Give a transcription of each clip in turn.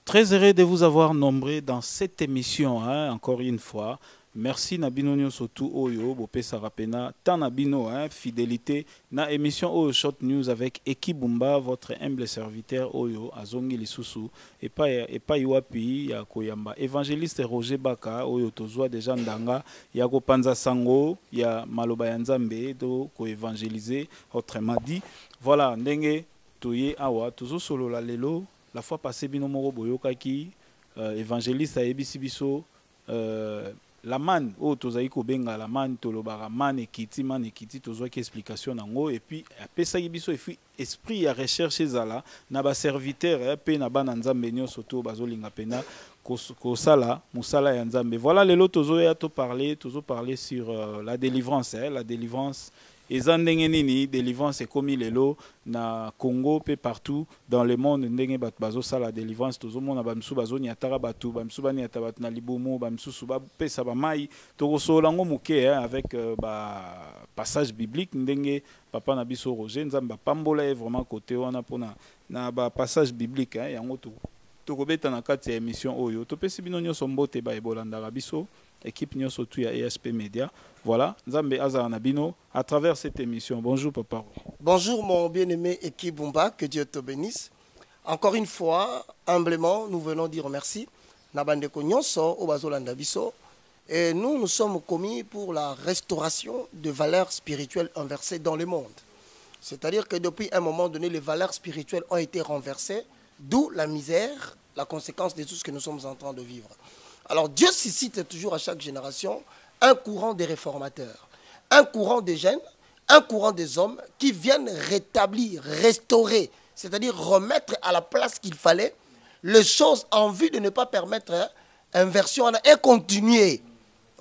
Très heureux de vous avoir nombreux dans cette émission, hein, encore une fois. Merci Nabino Nyosotu Oyo, Bopé Sarapena, Tanabino, hein, fidélité. Na émission Oyo Short News avec Ekibumba, votre humble serviteur Oyo, Azongi Lisusu, et pas Iwapi, ya Koyamba. Évangéliste Roger Baka, Oyo Tozwa déjà Ndanga, ya Panza Sango, ya Maloba Yanzambe, do ko évangéliser, autrement dit. Voilà, Ndenge, Toye Awa, Tozo Solo la Lelo. La fois passée, Binomoro Boyokaki, évangéliste à Ebisibiso, la man, oh, tozaïko benga la man, tolobara man ekiti, tozoa ki explication nango, et puis, après ça, Ibiso, et puis, esprit à recherche zala, naba serviteur, pe naba nanzambe nyo soto, bazolinga pena, kosala, musala yanzambe. Voilà, les lots, tozo parler sur la délivrance, la délivrance. Et nini délivrance est comme les lots na Congo pe partout dans le monde ndenge bat bazo ça la délivrance tozo mona bamsu bazo ni atara batu bamsu bani atabat na libomo bamsu suba pesa ba mai to solango muke avec passage biblique ndenge papa na biso Roger nzamba pambola est vraiment côté wana pona na ba passage biblique yango to kobeta na kati ya émission oyo to pesi bino nyoso mbote ba ebolanda biso équipe nyoso tu ya ESP Media. Voilà, Nzambe Azar Nabino, à travers cette émission. Bonjour, papa. Bonjour, mon bien-aimé Ekibumba, que Dieu te bénisse. Encore une fois, humblement, nous venons dire merci. Nabandeko Nyonso, Obazolanda Biso. Et nous sommes commis pour la restauration de valeurs spirituelles inversées dans le monde. C'est-à-dire que depuis un moment donné, les valeurs spirituelles ont été renversées, d'où la misère, la conséquence de tout ce que nous sommes en train de vivre. Alors Dieu suscite toujours à chaque génération un courant des réformateurs, un courant des jeunes, un courant des hommes qui viennent rétablir, restaurer, c'est-à-dire remettre à la place qu'il fallait les choses en vue de ne pas permettre inversion et continuer.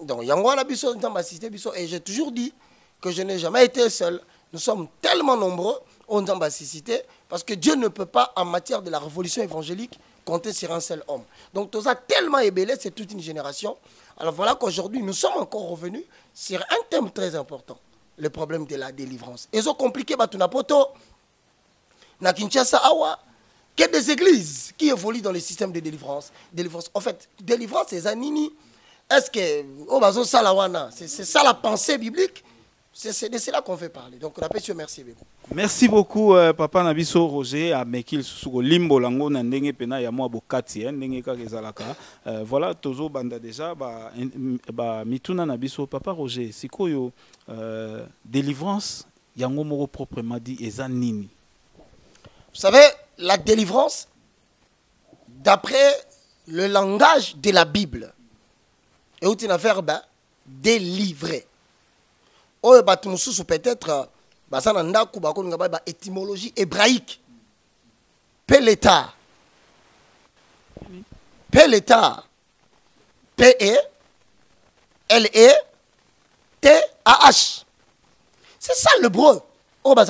Donc, et j'ai toujours dit que je n'ai jamais été seul. Nous sommes tellement nombreux au Nzambasicité parce que Dieu ne peut pas, en matière de la révolution évangélique, compter sur un seul homme. Donc, tout ça tellement ébélé, c'est toute une génération. Alors voilà qu'aujourd'hui, nous sommes encore revenus sur un thème très important, le problème de la délivrance. Et c'est compliqué, Batunapoto, na Kinshasa, Awa, qu'il y a des églises qui évoluent dans le système de délivrance. En fait, délivrance, c'est Zanini. Est-ce que, oh, bazo salawana, c'est ça la pensée biblique? C'est de cela qu'on veut parler. Donc, rappelez-moi, merci beaucoup. Merci beaucoup, papa Nabiso Roger, à Mekil Susugo Limbo Lango, Nandenge Pena, Yamo Bokati, Nenge Kakezalaka. Voilà, Tozo Banda déjà, Mituna Nabiso, papa Roger, c'est quoi délivrance, Yango Moro proprement dit, Ezanini. Vous savez, la délivrance, d'après le langage de la Bible, et où tu as verbe délivrer. Oh, peut-être, étymologie hébraïque. Peleta. Peleta. P-E-L-E-T-A-H. C'est ça le breu. Oh, à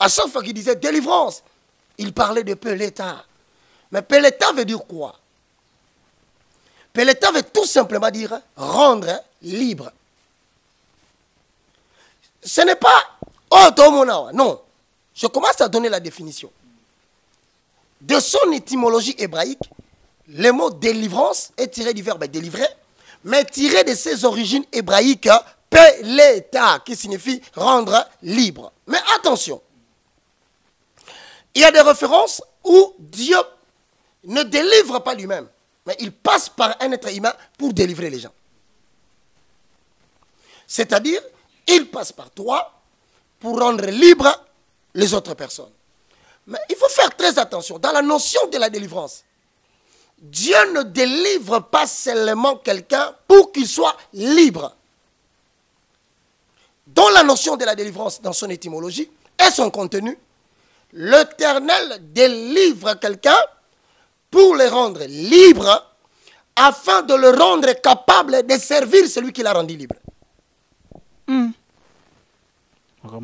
chaque fois qu'il disait délivrance, il parlait de Peleta. Mais Peleta veut dire quoi? Peleta veut tout simplement dire rendre libre. Ce n'est pas oh Tomonawa. Non. Je commence à donner la définition. De son étymologie hébraïque, le mot délivrance est tiré du verbe délivrer, mais tiré de ses origines hébraïques, peleta, qui signifie rendre libre. Mais attention, il y a des références où Dieu ne délivre pas lui-même, mais il passe par un être humain pour délivrer les gens. C'est-à-dire, il passe par toi pour rendre libre les autres personnes. Mais il faut faire très attention. Dans la notion de la délivrance, Dieu ne délivre pas seulement quelqu'un pour qu'il soit libre. Dans la notion de la délivrance, dans son étymologie et son contenu, l'Éternel délivre quelqu'un pour le rendre libre afin de le rendre capable de servir celui qui l'a rendu libre. Donc,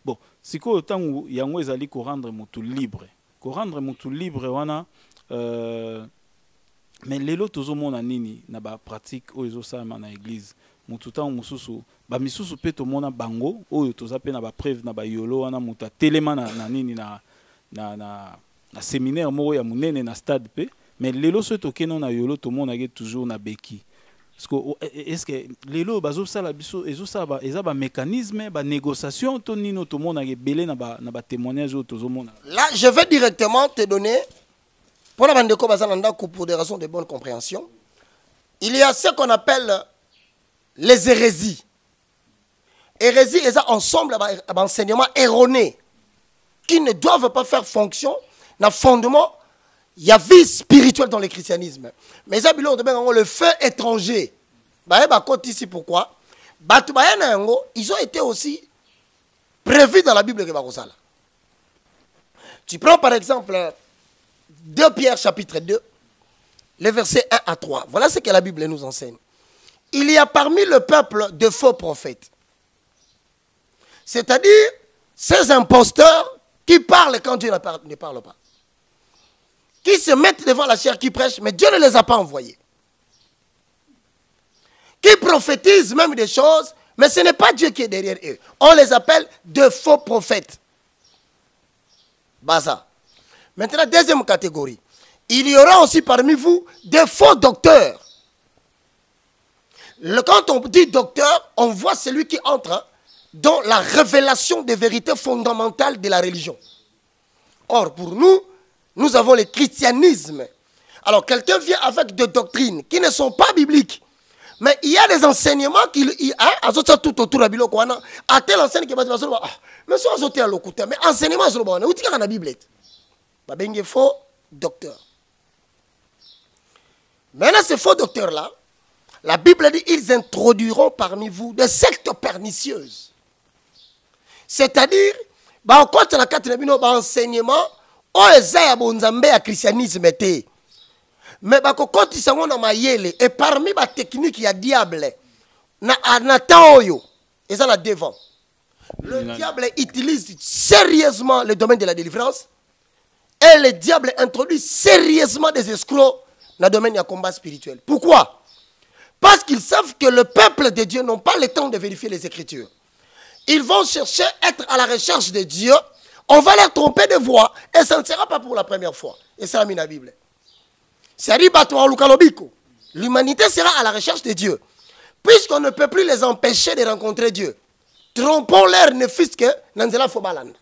bon, si ko tangu yango ezali ko rendre mutu libre. Ko rendre mutu libre wana mais lelo tozo mona nini na ba pratique o ezo sama na église. Mutu tangu mususu ba misusu pe to mona bango o toza pe na ba preuve na ba yolo wana muta telema na nini na na séminaire moko ya munene na stade pe mais lelo so tokeno na yolo to monage toujours na beki parce que est-ce que lelo bazo sala biso ezo saba eza ba mécanisme ba négociation to nino to monage belé na ba témoignage to zo mona. Là je vais directement te donner pour la bande ko bazalanda pour des raisons de bonne compréhension. Il y a ce qu'on appelle les hérésies. Hérésie est un ensemble d'enseignements erronés qui ne doivent pas faire fonction dans le fondement. Il y a vie spirituelle dans le christianisme. Mais le feu étranger. Ici pourquoi? Ils ont été aussi prévus dans la Bible. Tu prends par exemple 2 Pierre chapitre 2, les versets 1 à 3. Voilà ce que la Bible nous enseigne. Il y a parmi le peuple de faux prophètes. C'est-à-dire ces imposteurs qui parlent quand Dieu ne parle pas. Qui se mettent devant la chair qui prêche, mais Dieu ne les a pas envoyés. Qui prophétisent même des choses, mais ce n'est pas Dieu qui est derrière eux. On les appelle de faux prophètes. Baza. Maintenant, deuxième catégorie. Il y aura aussi parmi vous des faux docteurs. Quand on dit docteur, on voit celui qui entre dans la révélation des vérités fondamentales de la religion. Or, pour nous, nous avons le christianisme. Alors, quelqu'un vient avec des doctrines qui ne sont pas bibliques. Mais il y a des enseignements qui tout autour de la Bible. À tel enseigne qui va dire, mais ça, mais enseignement, c'est le où tu as la Bible? Il faut docteur. Maintenant, ces faux docteurs-là, la Bible dit ils introduiront parmi vous des sectes pernicieuses. C'est-à-dire, on compte la carte de enseignement, on est à christianisme. Mais quand ils sont dans mayele, et parmi les techniques, il y a diable. Et ça là devant. Le diable utilise sérieusement le domaine de la délivrance. Et le diable introduit sérieusement des escrocs dans le domaine du combat spirituel. Pourquoi? Parce qu'ils savent que le peuple de Dieu n'a pas le temps de vérifier les Écritures. Ils vont chercher à être à la recherche de Dieu. On va leur tromper de voix. Et ça ne sera pas pour la première fois. Et ça a mis la Bible. L'humanité sera à la recherche de Dieu. Puisqu'on ne peut plus les empêcher de rencontrer Dieu. Trompons-leur ne fût-ce que Nanzela Fobalanda.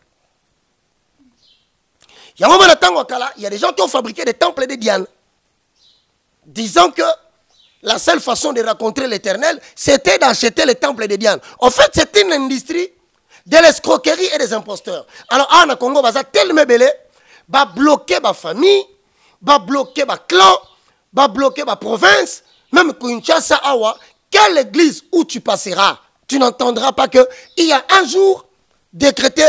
Il y a des gens qui ont fabriqué des temples de Diane. Disant que la seule façon de rencontrer l'Éternel, c'était d'acheter les temples de Diane. En fait, c'est une industrie de l'escroquerie et des imposteurs. Alors, en Congo, il y a tellement belé, va bloquer ma famille, va bloquer ma clan, va bloquer ma province, même Kinshasa, Awa, quelle église où tu passeras, tu n'entendras pas qu'il y a un jour décrété,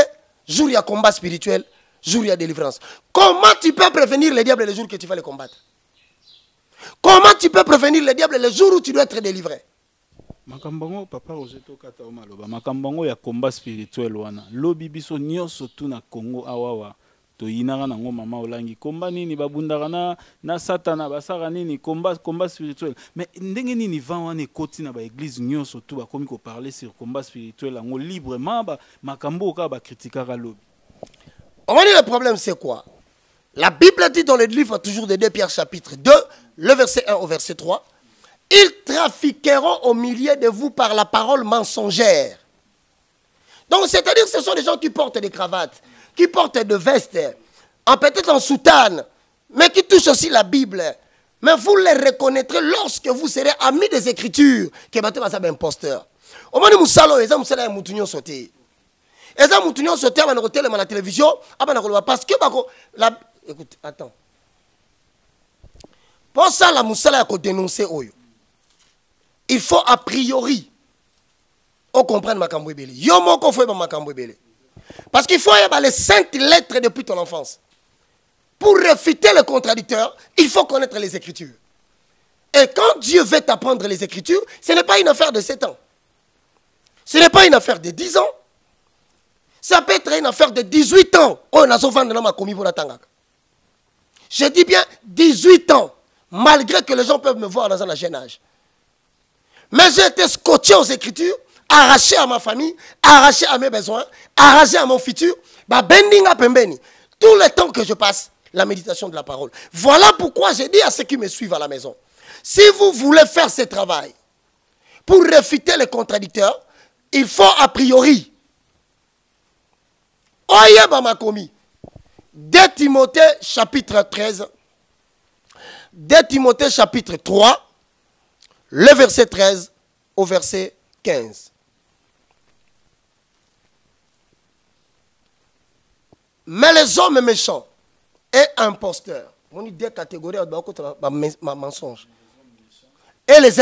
jour il y a combat spirituel, jour il y a délivrance. Comment tu peux prévenir le diable le jour que tu vas le combattre? Comment tu peux prévenir le diable le jour où tu dois être délivré? Makambango papa Rogeto kata omaloba makambango ya combat spirituel wana lobi biso nyonso tu na Congo awawa to yinaka nango mama olangi combat nini babundaka na satana basaka nini combat spirituel mais ndenge nini vent wana ekoti na ba église nyonso tu bakomi ko parler sur combat spirituel yango librement ba makambo ka ba critiquera lobi. On va dire le problème c'est quoi? La Bible dit dans le livre toujours de 2 Pierre chapitre 2, le verset 1 au verset 3, ils trafiqueront au milieu de vous par la parole mensongère. Donc c'est-à-dire que ce sont des gens qui portent des cravates, qui portent des vestes, peut-être en soutane, mais qui touchent aussi la Bible. Mais vous les reconnaîtrez lorsque vous serez amis des Écritures, qui est un imposteur. Au moment où vous savez, vous allez vous sauter. Et ça, vous avez sauté à la télévision, parce que écoute, attends. Pour ça, la moussala a dénoncé Oyo. Il faut a priori, on comprenne ma cambouébélé. Yomo qu'on fait ma cambouébélé. Parce qu'il faut y avoir les saintes lettres depuis ton enfance. Pour réfuter le contradicteur, il faut connaître les Écritures. Et quand Dieu veut t'apprendre les Écritures, ce n'est pas une affaire de 7 ans. Ce n'est pas une affaire de 10 ans. Ça peut être une affaire de 18 ans. Oh, je dis bien 18 ans, malgré que les gens peuvent me voir dans un jeune âge. Mais j'ai été scotché aux Écritures, arraché à ma famille, arraché à mes besoins, arraché à mon futur. tout le temps que je passe, la méditation de la parole. Voilà pourquoi j'ai dit à ceux qui me suivent à la maison, si vous voulez faire ce travail, pour réfuter les contradicteurs, il faut a priori, Oye Bamakomi, 2 Timothée chapitre 13, 2 Timothée chapitre 3, le verset 13 au verset 15. Mais les hommes méchants et imposteurs, on dit deux catégories de mensonges. Et les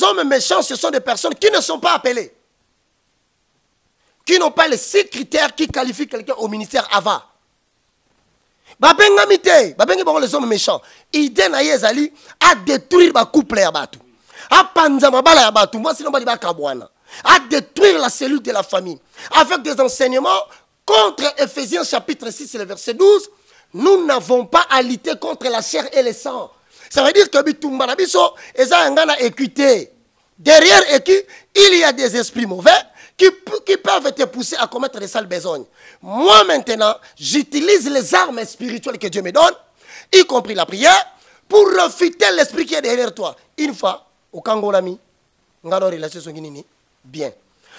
hommes méchants, ce sont des personnes qui ne sont pas appelées, qui n'ont pas les 6 critères qui qualifient quelqu'un au ministère AVA. Les hommes méchants, idée na yezali à détruire le couple ya batu, à panza mabala ya batu, moi sinon ba kabwana, à détruire la cellule de la famille avec des enseignements contre Ephésiens chapitre 6 le verset 12. Nous n'avons pas à lutter contre la chair et le sang. Ça veut dire que bitumba na biso eza ngana équité. Derrière équité, il y a des esprits mauvais qui peuvent te pousser à commettre des sales besognes. Moi maintenant, j'utilise les armes spirituelles que Dieu me donne, y compris la prière, pour refuter l'esprit qui est derrière toi. Une fois, au Kangolami, ngalo relation songinini, bien.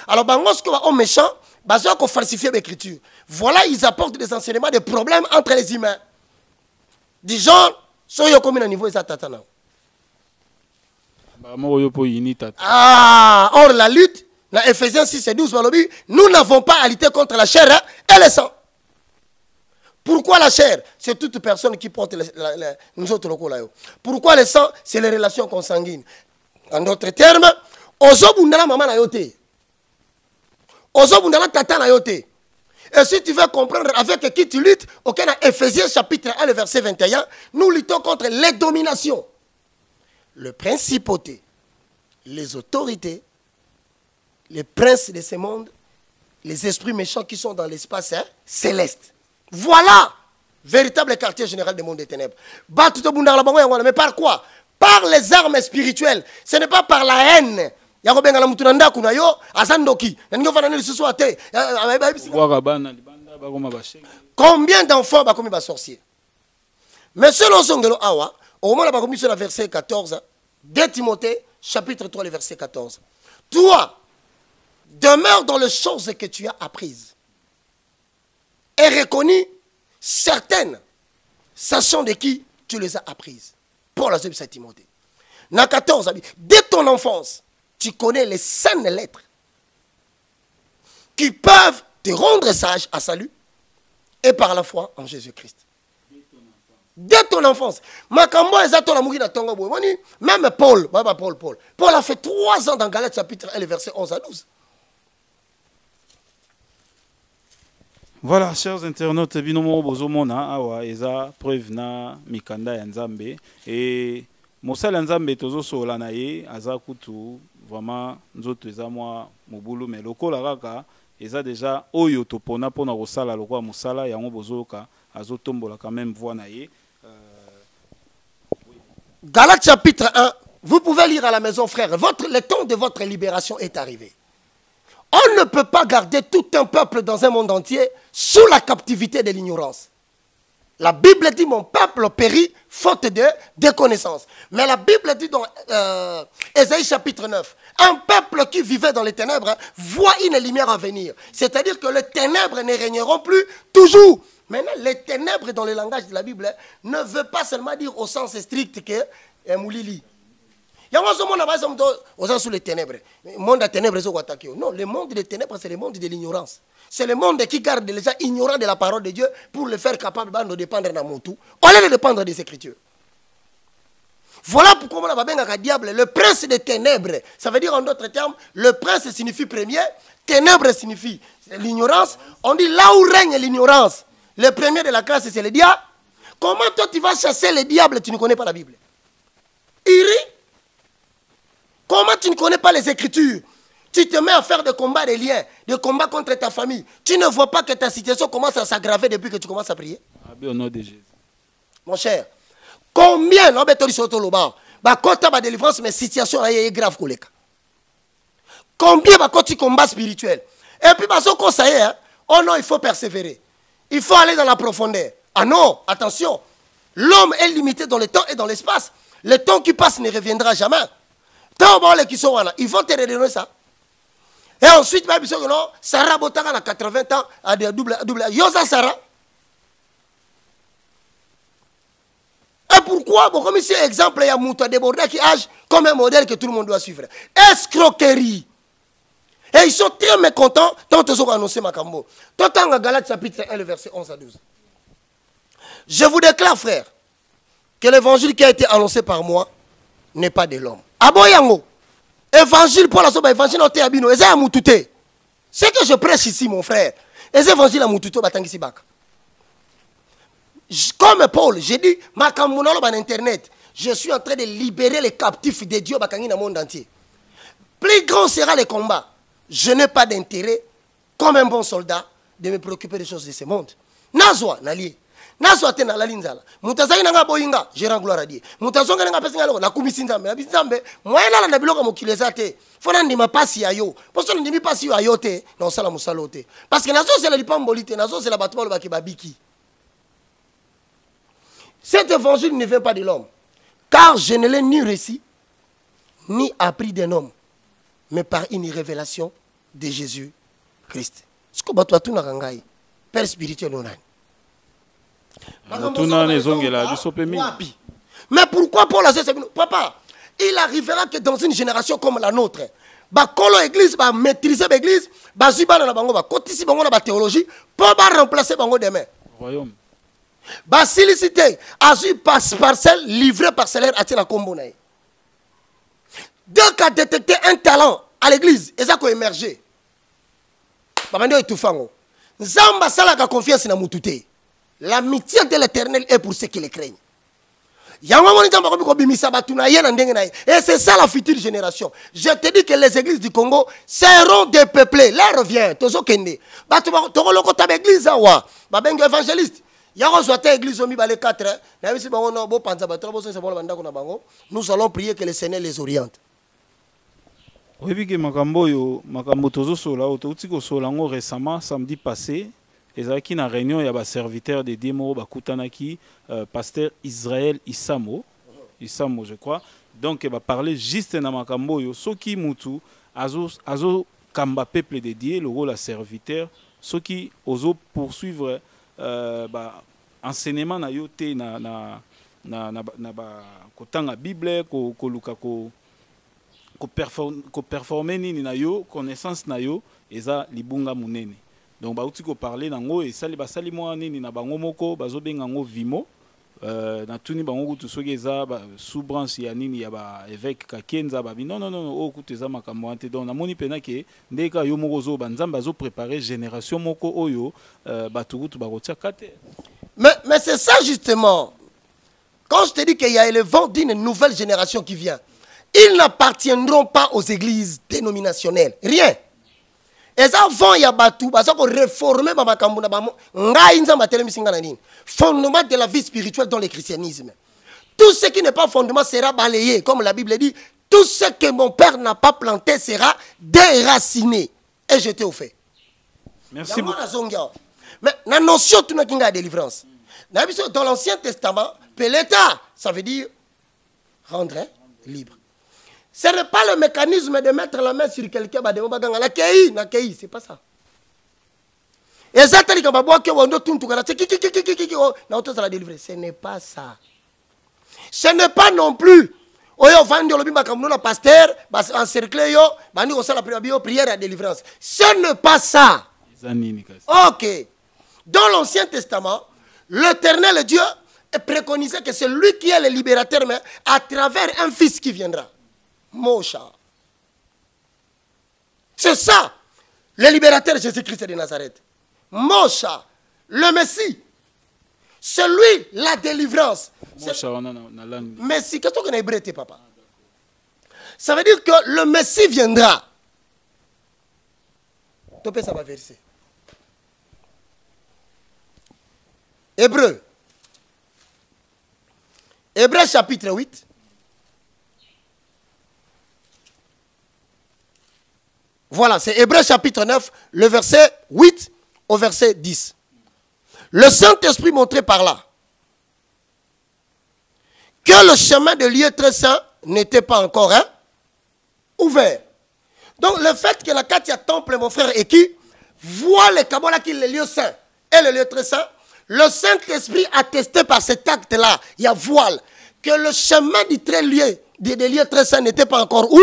Alors, bangos ko on méchant, bazo ko falsifier l'écriture. Voilà, ils apportent des enseignements, des problèmes entre les humains. Du genre, soyo comme un niveau ça tatana. Ah, or la lutte, dans Ephésiens 6 et 12, nous n'avons pas à lutter contre la chair et le sang. Pourquoi la chair? C'est toute personne qui porte nous autres locaux là. Pourquoi le sang? C'est les relations consanguines. En d'autres termes, ozobundala maman na yote. Ozobundala tata na yote. Et si tu veux comprendre avec qui tu luttes, ok, dans Ephésiens chapitre 1, le verset 21, nous luttons contre les dominations, le principauté, les autorités, les princes de ce monde, les esprits méchants qui sont dans l'espace céleste. Voilà, véritable quartier général du monde des ténèbres. Mais par quoi? Par les armes spirituelles. Ce n'est pas par la haine. Combien d'enfants ont commis des sorciers? Mais selon Songelo Awa, au moment où on a commis sur le verset 14, 2 Timothée, chapitre 3, le verset 14. Toi, demeure dans les choses que tu as apprises et reconnu certaines, sachant de qui tu les as apprises. Paul a dit à Timothée. Dans 14, dès ton enfance, tu connais les saines lettres qui peuvent te rendre sage à salut et par la foi en Jésus-Christ. Dès ton enfance. Même Paul a fait 3 ans dans Galates chapitre 1, verset 11 à 12. Voilà, chers internautes, binomo bozomona awa eza preuve na mikanda ya Nzambe et mosala Nzambe tozo sola na ye aza kutu vraiment nzoto eza mwa mobulu mais lokola kaka eza déjà oyo topona pona kosala lokola mosala yango bozoka azotombola quand même voix na ye. Galates chapitre 1, vous pouvez lire à la maison frère, le temps de votre libération est arrivé. On ne peut pas garder tout un peuple dans un monde entier sous la captivité de l'ignorance. La Bible dit mon peuple périt faute de connaissances. Mais la Bible dit dans Ésaïe chapitre 9, un peuple qui vivait dans les ténèbres voit une lumière à venir. C'est-à-dire que les ténèbres ne régneront plus toujours. Maintenant, les ténèbres dans le langage de la Bible ne veut pas seulement dire au sens strict que Moulili. Il y a un monde sous les ténèbres. Le monde des ténèbres, non, le monde des ténèbres, c'est le monde de l'ignorance. C'est le monde qui garde les gens ignorants de la parole de Dieu pour les faire capables de dépendre de mon tout, au lieu de dépendre des Écritures. Voilà pourquoi on a bien diable, le prince des ténèbres. Ça veut dire en d'autres termes, le prince signifie premier, ténèbres signifie l'ignorance. On dit là où règne l'ignorance, le premier de la classe c'est le diable. Comment toi tu vas chasser le diable, tu ne connais pas la Bible? Iri. Comment tu ne connais pas les Écritures? Tu te mets à faire des combats, des liens, des combats contre ta famille. Tu ne vois pas que ta situation commence à s'aggraver depuis que tu commences à prier? Au nom de Jésus. Mon cher, combien quand tu as ma délivrance, mais situation est grave. Combien quand tu combats spirituel? Et puis, ça y est, oh non, il faut persévérer. il faut aller dans la profondeur. Ah non, attention. L'homme est limité dans le temps et dans l'espace. Le temps qui passe ne reviendra jamais. Ils vont te redonner ça. Et ensuite, Sarah Botanga a 80 ans, a des double. Yosa Sarah. Et pourquoi, bon, comme ici, exemple, il y a Mouta Débordé qui age comme un modèle que tout le monde doit suivre. Escroquerie. Et ils sont très mécontents tant qu'ils ont annoncé Makambo. Tant que Galates chapitre 1, le verset 11 à 12. Je vous déclare, frère, que l'évangile qui a été annoncé par moi n'est pas de l'homme. Aboyango. Évangile pour la soba, évangile au Théabino. Et ça, ce que je prêche ici, mon frère, et évangile à Moututo, Batangisi Baka. Comme Paul, j'ai dit, Makamunalo dans Internet, je suis en train de libérer les captifs de Dieu dans le monde entier. Plus grand sera le combat. Je n'ai pas d'intérêt, comme un bon soldat, de me préoccuper des choses de ce monde. Nazwa, Nali. Nazwa, Tena, la Linzala. Moutazai Nanga Boyinga, je rends gloire à Dieu. Moutazonga Nanga Pesingalo, la Kumisinzambe, Abizambe, moi, là, la Biloka Mokilezate. Fonandi ma passi ayo. Parce que nous pas si ayote, non, ça la moussalote. Parce que Nazo, c'est la lipambolite, Nazo, c'est la battement, le bakibabiki. Cet évangile ne vient pas de l'homme, car je ne l'ai ni reçu, ni appris d'un homme, mais par une révélation de Jésus-Christ. Ce que tu as tout narangai, Père spirituel non. Mais pourquoi Paul a dit papa, il arrivera que dans une génération comme la nôtre, Bakolo église va maîtriser l'église, Baziba na bango va kotisi bango na ba théologie pour remplacer bango demain. Royaume. Basilicité, azur parcelle, livré parcellaire à la Combonaï. Dès qu'a détecté un talent à l'église, et ça a émergé. Babando est tout fango. Zamba salaka confiance na mutute. L'amitié de l'Éternel est pour ceux qui le craignent. Et c'est ça la future génération. Je te dis que les églises du Congo seront dépeuplées. Là revient. Tozo kende. Église évangéliste. Nous allons prier que le Seigneur les oriente. Oui, que Makambo Tozo Sola, Ototiko Solango récemment, samedi passé, et ça qui na réunion, il y a un serviteur de Diemo, Bakutanaki, pasteur Israël Isamo, je crois. Donc, il va parler juste dans Makambo, ceux qui mutu, azo kamba peuple dédié, le rôle à serviteur, ceux qui osent poursuivre enseignement na yote na kotanga Bible ko luka ko performer ni na yo connaissance na yo eza libunga munene. Donc ba uti ko parler nango et sali basali mo nini na bango moko bazo benga ngo vimo na tuni bango kutu soki eza sous branche ya nini ya ba évêque Kakenza ba non o kutu eza makambo ante donc na moni pena ke ndeka yo moko zo banzamba zo préparer génération moko oyo batukutu ba kotia kate. Mais c'est ça justement. Quand je te dis qu'il y a le vent d'une nouvelle génération qui vient, ils n'appartiendront pas aux églises dénominationnelles. Rien. Et ça, vont y a battu, parce qu'on réformer fondement de la vie spirituelle dans le christianisme. Tout ce qui n'est pas fondement sera balayé, comme la Bible dit. Tout ce que mon père n'a pas planté sera déraciné et jeté au fait. Merci beaucoup. Mais la notion de délivrance. Dans l'Ancien Testament, Peleta, ça veut dire rendre libre. Ce n'est pas le mécanisme de mettre la main sur quelqu'un, c'est pas ça. Et ça, ce n'est pas ça. Ce n'est pas non plus. Pasteur, encercler, prière à délivrance. Ce n'est pas ça. Ok. Dans l'Ancien Testament, l'Éternel Dieu préconisait que c'est lui qui est le libérateur, mais à travers un fils qui viendra. Mosha. C'est ça, le libérateur Jésus-Christ de Nazareth. Mosha, le Messie. C'est lui la délivrance. Messie, qu'est-ce que tu as hébreu, papa? Ça veut dire que le Messie viendra. Topé, ça va verser. Hébreu. Hébreu chapitre 8. Voilà, c'est Hébreu chapitre 9, le verset 8 au verset 10. Le Saint-Esprit montrait par là que le chemin de lieu très saint n'était pas encore ouvert. Donc le fait que la Katia Temple, mon frère Eki, voit le Kabola qui est le lieu saint et le lieu très saint, le Saint-Esprit attesté par cet acte-là, il y a voile, que le chemin des lieux très saints n'était pas encore où.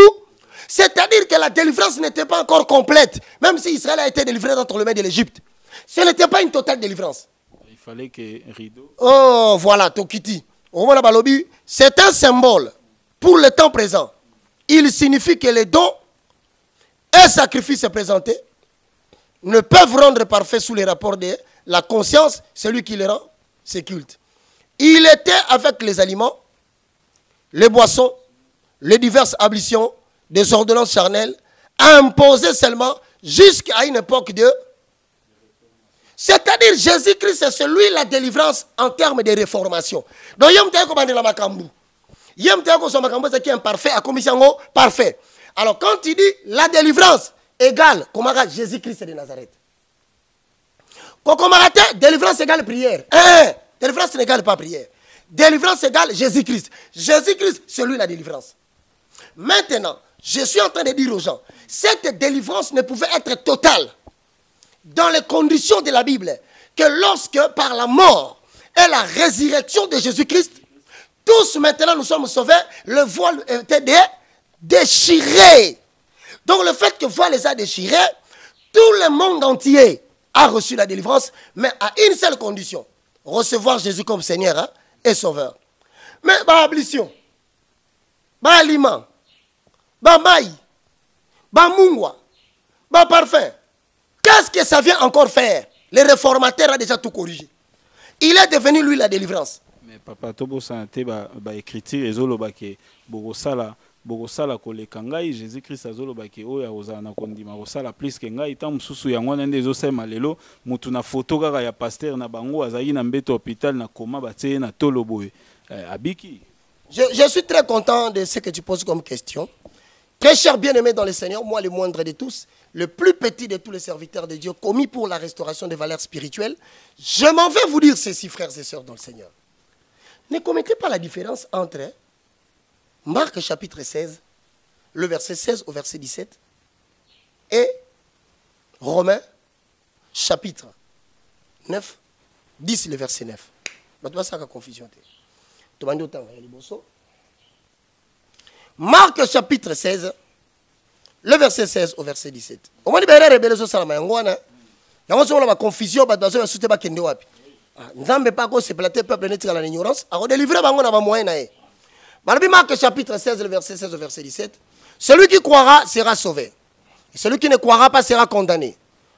C'est-à-dire que la délivrance n'était pas encore complète, même si Israël a été délivré entre les mains de l'Égypte. Ce n'était pas une totale délivrance. Il fallait que rideau. Oh, voilà, Tokiti. C'est un symbole pour le temps présent. Il signifie que les dons et sacrifices présentés ne peuvent rendre parfait sous les rapports de la conscience, celui qui les rend, c'est culte. Il était avec les aliments, les boissons, les diverses ablutions, des ordonnances charnelles, imposées seulement jusqu'à une époque de... C'est-à-dire Jésus-Christ, c'est celui la délivrance en termes de réformation. Donc, il y a un qui est imparfait, à commission parfait. Alors, quand il dit la délivrance égale, comment Jésus-Christ de Nazareth. Délivrance égale prière. Délivrance n'égale pas prière. Délivrance égale Jésus-Christ. Jésus-Christ, c'est lui la délivrance. Maintenant, je suis en train de dire aux gens, cette délivrance ne pouvait être totale dans les conditions de la Bible que lorsque par la mort et la résurrection de Jésus-Christ, tous maintenant nous sommes sauvés, le voile était déchiré. Donc le fait que le voile les a déchirés, tout le monde entier a reçu la délivrance, mais à une seule condition, recevoir Jésus comme Seigneur et Sauveur. Mais ablution, aliment, maï, mungwa, parfum, qu'est-ce que ça vient encore faire? Les réformateurs ont déjà tout corrigé. Il est devenu lui la délivrance. Mais papa, Tobo Santé, écriture, et Zolobake, Bogosala, Kolekangai, Jésus-Christ, Azolobake, Oya, Ozana, Kondima, Rosala, plus que Ngai, Tam Susu, Yangon, and des Osema Lelo, Mutuna Photogara, ya Pasteur, Nabango, Azaï, Nambeto, Hôpital, Nakoma, Bate, na Toloboe. Abiki. Je suis très content de ce que tu poses comme question. Très cher bien-aimé dans le Seigneur, moi le moindre de tous, le plus petit de tous les serviteurs de Dieu, commis pour la restauration des valeurs spirituelles, je m'en vais vous dire ceci, frères et sœurs dans le Seigneur. Ne commettez pas la différence entre Marc chapitre 16, le verset 16 au verset 17, et Romains chapitre 9, 10, le verset 9. Ça a confusion. Marc chapitre 16, le verset 16 au verset 17. On m'a dit que confusion, Nzambe pas qu'on se platé peuple n'est dans l'ignorance, a délivrer bango na ba moyen na e. Marc chapitre 16 le verset 16 au verset 17. Celui qui croira sera sauvé. Et celui qui ne croira pas sera condamné.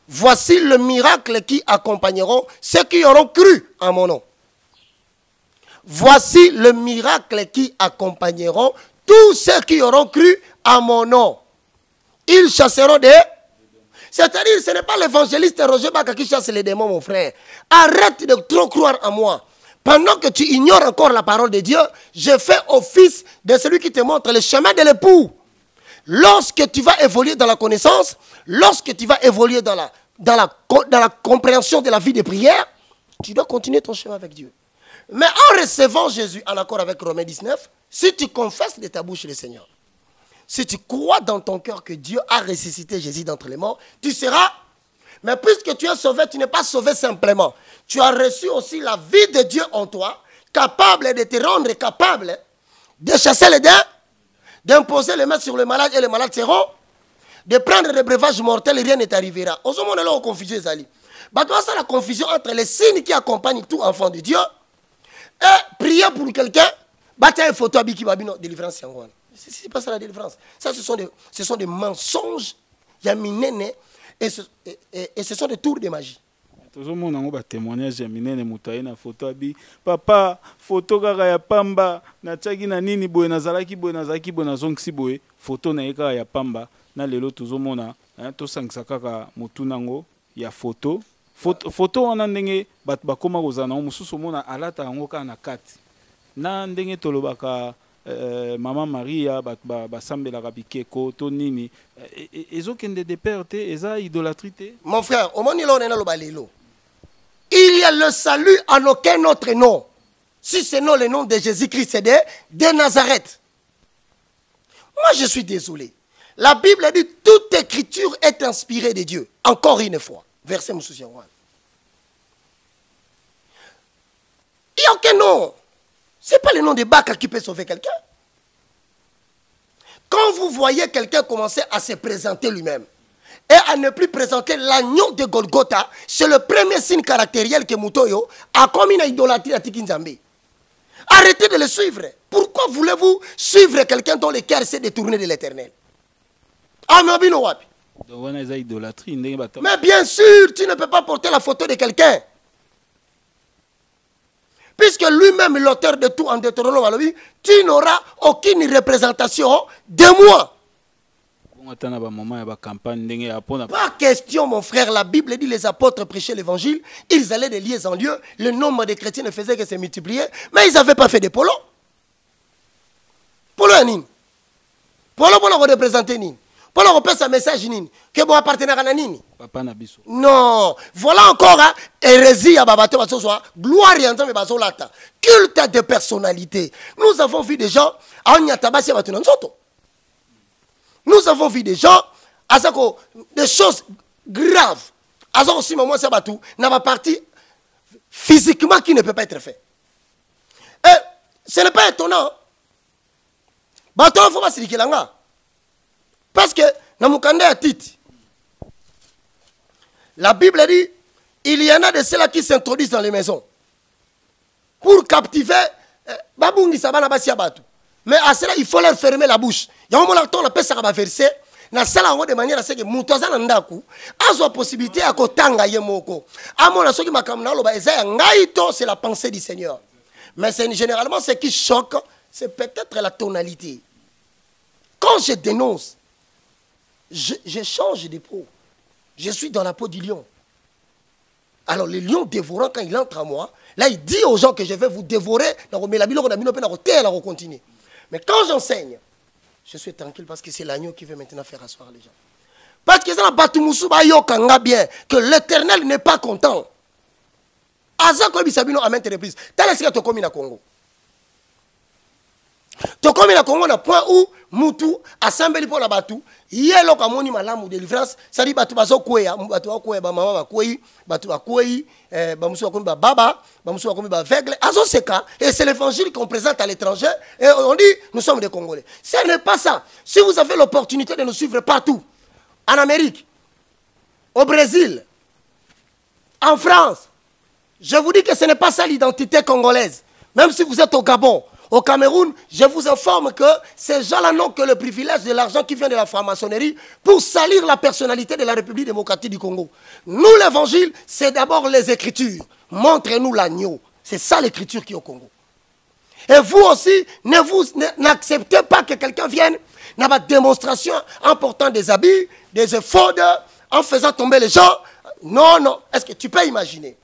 Voici le miracle qui accompagneront ceux qui auront cru en mon nom. Voici le miracle qui accompagneront tous ceux qui auront cru en mon nom. Ils chasseront des... C'est-à-dire, ce n'est pas l'évangéliste Roger Baka qui chasse les démons, mon frère. Arrête de trop croire en moi. Pendant que tu ignores encore la parole de Dieu, je fais office de celui qui te montre le chemin de l'époux. Lorsque tu vas évoluer dans la connaissance, lorsque tu vas évoluer dans la compréhension de la vie de prière, tu dois continuer ton chemin avec Dieu. Mais en recevant Jésus, en accord avec Romains 19, si tu confesses de ta bouche le Seigneur, si tu crois dans ton cœur que Dieu a ressuscité Jésus d'entre les morts, tu seras. Mais puisque tu es sauvé, tu n'es pas sauvé simplement. Tu as reçu aussi la vie de Dieu en toi, capable de te rendre capable de chasser les dents, d'imposer les mains sur le malade et les malades seront, de prendre des breuvages mortels et rien ne t'arrivera. Au moment où on confusion, Zali. C'est la confusion entre les signes qui accompagnent tout enfant de Dieu et prier pour quelqu'un, bâtir une photo à Biki Babino, délivrance Yangwan. C'est pas ça la délivrance. Ça, ce sont des mensonges, yaminene, et ce sont des tours de magie. Tout le monde a un témoignage yaminene, moutaï na photo abi. Papa, photo gara ya pamba, na tchagi na nini boye na zalaki boye na zaki boye na zongsi boye, photo na eka ya pamba, na lelo tout le monde a, to sangsaka ka mutunango ya photo. Photo wana ndenge bat bakoma kozana mususu mona alata yango ka na kati. Na ndenge tolobaka Maman Maria, Basambela Rabikeko, Tonini, ils ont de perte, ils ont idolâtrité. Mon frère, au moment où on est dans le balélo, Il y a le salut en aucun autre nom. Si ce n'est le nom de Jésus-Christ, c'est de Nazareth. Moi, je suis désolé. La Bible dit toute écriture est inspirée de Dieu. Encore une fois. Verset Moussousia. Il n'y a aucun nom. Ce n'est pas le nom de Baka qui peut sauver quelqu'un. Quand vous voyez quelqu'un commencer à se présenter lui-même et à ne plus présenter l'agneau de Golgotha, c'est le premier signe caractériel que Moutoyo a commis une idolâtrie à Tikinzambi. Arrêtez de le suivre. Pourquoi voulez-vous suivre quelqu'un dont le cœur s'est détourné de l'éternel? Mais bien sûr, tu ne peux pas porter la photo de quelqu'un. Puisque lui-même, l'auteur de tout en Deutéronome, tu n'auras aucune représentation de moi. Pas question, mon frère. La Bible dit les apôtres prêchaient l'évangile. Ils allaient de lieu en lieu. Le nombre de chrétiens ne faisait que se multiplier. Mais ils n'avaient pas fait de polo. Polo est nini. Polo pour représenter nini. Pour leur repasser un message nini. Que bon appartenir à nini. Non. Voilà encore hérésie à Babato Basosoa. Gloire et entendre Basolata. Culte de personnalité. Nous avons vu des gens à Onyatabasi Batunanzoto. Nous avons vu des gens à des choses graves. À ça aussi, moi, ça batou. N'a pas partie physiquement qui ne peut pas être fait. Et ce n'est pas étonnant. Bato, il faut pas se dire là. Parce que, dans la Bible dit, il y en a de ceux-là qui s'introduisent dans les maisons pour captiver Babungi Sabana Basiabatu. Mais à cela, il faut leur fermer la bouche. Il y a un moment où on appelle ça un verset. Na sala de manière à ce que Moutaza Nandaku a la possibilité à Kotanga Yemoko. À mon avis, c'est la pensée du Seigneur. Mais généralement, ce qui choque, c'est peut-être la tonalité. Quand je dénonce, je change de peau. Je suis dans la peau du lion. Alors le lion dévorant, quand il entre à moi, là il dit aux gens que je vais vous dévorer. Mais quand j'enseigne, je suis tranquille parce que c'est l'agneau qui veut maintenant faire asseoir les gens. Parce que ça n'a pas tout bien, que l'Éternel n'est pas content. Azako Bisabino à maintes reprises. T'as laissé que tu commis na Congo. Tu commis na Congo na point où Moutou assemblé pour la batou. Yelo kamoni malamu délivrance. Ça dit batu bazo kouya, batu kouya ba mama ba kouyi, batu ba kouyi, ba musu ba komi ba baba, ba musu ba komi ba aveugle. Azo seka et c'est l'évangile qu'on présente à l'étranger et on dit nous sommes des Congolais. Ce n'est pas ça. Si vous avez l'opportunité de nous suivre partout, en Amérique, au Brésil, en France, je vous dis que ce n'est pas ça l'identité congolaise. Même si vous êtes au Gabon, au Cameroun, je vous informe que ces gens-là n'ont que le privilège de l'argent qui vient de la franc-maçonnerie pour salir la personnalité de la République démocratique du Congo. Nous, l'évangile, c'est d'abord les Écritures. Montrez-nous l'agneau. C'est ça l'Écriture qui est au Congo. Et vous aussi, n'acceptez pas que quelqu'un vienne dans ma démonstration en portant des habits, des épaudes, en faisant tomber les gens. Non, non. Est-ce que tu peux imaginer?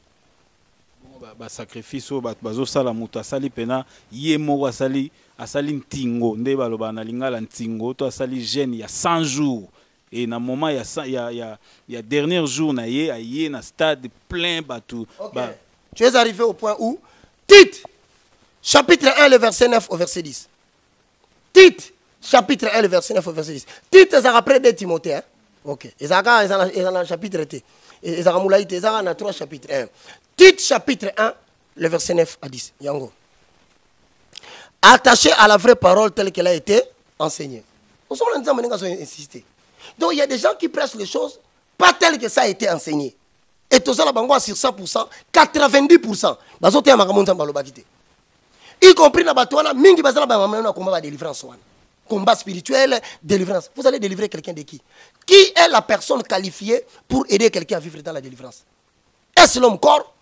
Sacrifice au bazo sala muta sali pena yemo asali ntingo nde baloba na lingala ntingo to asali jeune il y a 100 jours et na moment il y a dernier jour na yé na stade plein batou. Tu es arrivé au point où Tite chapitre 1 le verset 9 au verset 10. Tite chapitre 1 le verset 9 au verset 10. Tite ça après de Timothée hein. OK. Ils ont chapitre T. Ils ont moulaïté, ils ont 3 chapitres 1. Tite chapitre 1, le verset 9 à 10. Yango. Attaché à la vraie parole telle qu'elle a été enseignée. Nous sommes en train d'insister. Donc il y a des gens qui prêchent les choses pas telles que ça a été enseigné. Et tout ça, la banque sur 100%, 90%. Y compris la batouana, mingi bazala ba combat délivrance. Combat spirituel, délivrance. Vous allez délivrer quelqu'un de qui? Qui est la personne qualifiée pour aider quelqu'un à vivre dans la délivrance? Est-ce l'homme corps?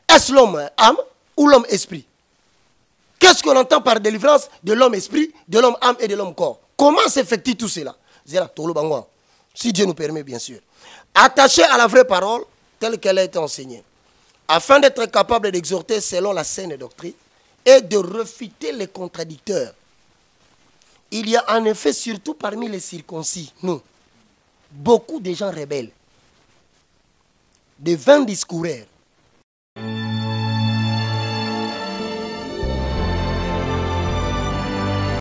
Est-ce l'homme âme ou l'homme esprit? Qu'est-ce qu'on entend par délivrance de l'homme esprit, de l'homme âme et de l'homme corps? Comment s'effectue tout cela? Si Dieu nous permet, bien sûr. Attaché à la vraie parole, telle qu'elle a été enseignée, afin d'être capable d'exhorter selon la saine doctrine et de refuter les contradicteurs. Il y a en effet, surtout parmi les circoncis, beaucoup de gens rebelles, de vains discoureurs,